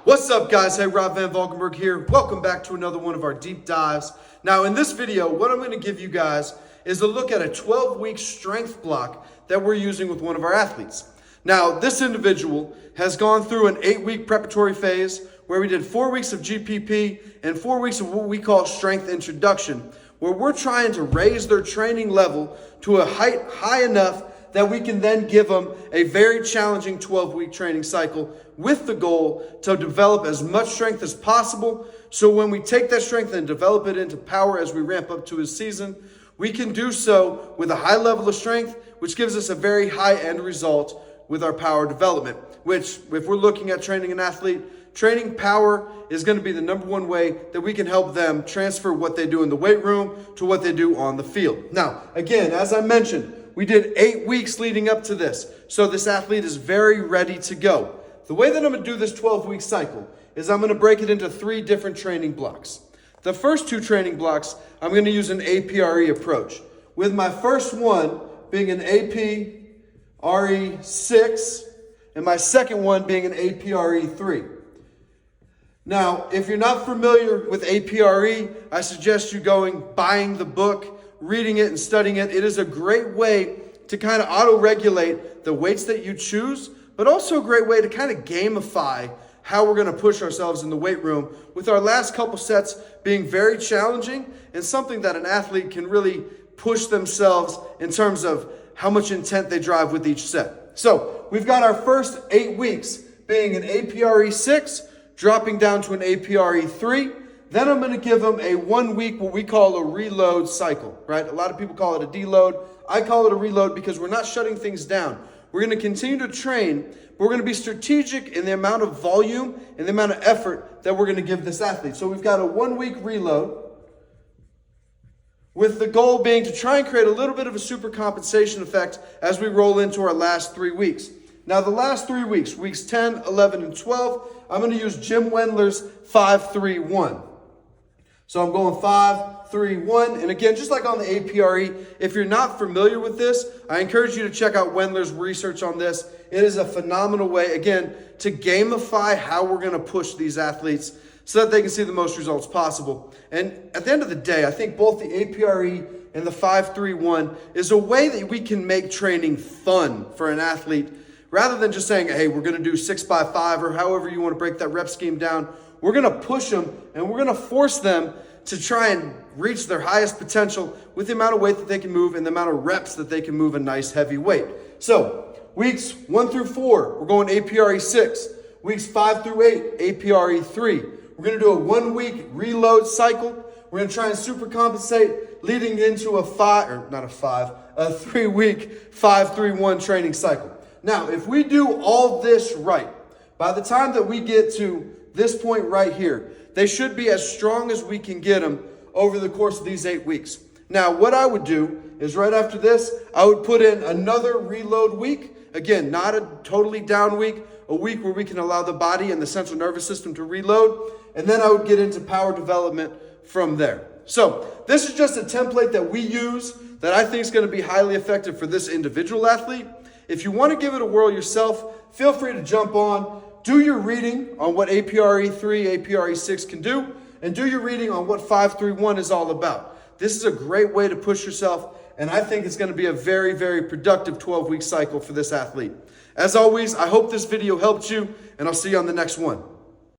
What's up, guys? Hey, Rob Van Valkenburg here. Welcome back to another one of our deep dives. Now, in this video, what I'm going to give you guys is a look at a 12-week strength block that we're using with one of our athletes. Now, this individual has gone through an 8-week preparatory phase where we did 4 weeks of GPP and 4 weeks of what we call strength introduction, where we're trying to raise their training level to a height high enough that we can then give them a very challenging 12-week training cycle with the goal to develop as much strength as possible. So when we take that strength and develop it into power as we ramp up to his season, we can do so with a high level of strength, which gives us a very high end result with our power development, which if we're looking at training an athlete, training power is going to be the number one way that we can help them transfer what they do in the weight room to what they do on the field. Now, again, as I mentioned, we did 8 weeks leading up to this. So this athlete is very ready to go. The way that I'm going to do this 12-week cycle is I'm going to break it into 3 different training blocks. The first 2 training blocks, I'm going to use an APRE approach, with my first one being an APRE 6 and my second one being an APRE 3. Now, if you're not familiar with APRE, I suggest you buying the book, reading it and studying it. It is a great way to kind of auto-regulate the weights that you choose, but also a great way to kind of gamify how we're going to push ourselves in the weight room, with our last couple sets being very challenging and something that an athlete can really push themselves in terms of how much intent they drive with each set. So we've got our first 8 weeks being an APRE 6, dropping down to an APRE 3. Then I'm going to give them a 1 week, what we call a reload cycle, right? A lot of people call it a deload. I call it a reload because we're not shutting things down. We're going to continue to train, but we're going to be strategic in the amount of volume and the amount of effort that we're going to give this athlete. So we've got a 1 week reload, with the goal being to try and create a little bit of a super compensation effect as we roll into our last 3 weeks. Now, the last 3 weeks, weeks 10, 11, and 12, I'm going to use Jim Wendler's 5-3-1. So I'm going 5-3-1. And again, just like on the APRE, if you're not familiar with this, I encourage you to check out Wendler's research on this. It is a phenomenal way, again, to gamify how we're going to push these athletes so that they can see the most results possible. And at the end of the day, I think both the APRE and the 5-3-1 is a way that we can make training fun for an athlete, rather than just saying, hey, we're going to do 6x5 or however you want to break that rep scheme down. We're going to push them and we're going to force them to try and reach their highest potential with the amount of weight that they can move and the amount of reps that they can move a nice heavy weight. So weeks 1 through 4, we're going APRE 6. Weeks 5 through 8, APRE 3. We're going to do a 1 week reload cycle. We're going to try and super compensate, leading into a 3 week 5-3-1 training cycle. Now, if we do all this right, by the time that we get to this point right here, they should be as strong as we can get them over the course of these 8 weeks. Now, what I would do is right after this, I would put in another reload week. Again, not a totally down week, a week where we can allow the body and the central nervous system to reload. And then I would get into power development from there. So this is just a template that we use that I think is going to be highly effective for this individual athlete. If you want to give it a whirl yourself, feel free to jump on, do your reading on what APRE 3, APRE 6 can do, and do your reading on what 5-3-1 is all about. This is a great way to push yourself, and I think it's going to be a very, very productive 12-week cycle for this athlete. As always, I hope this video helped you, and I'll see you on the next one.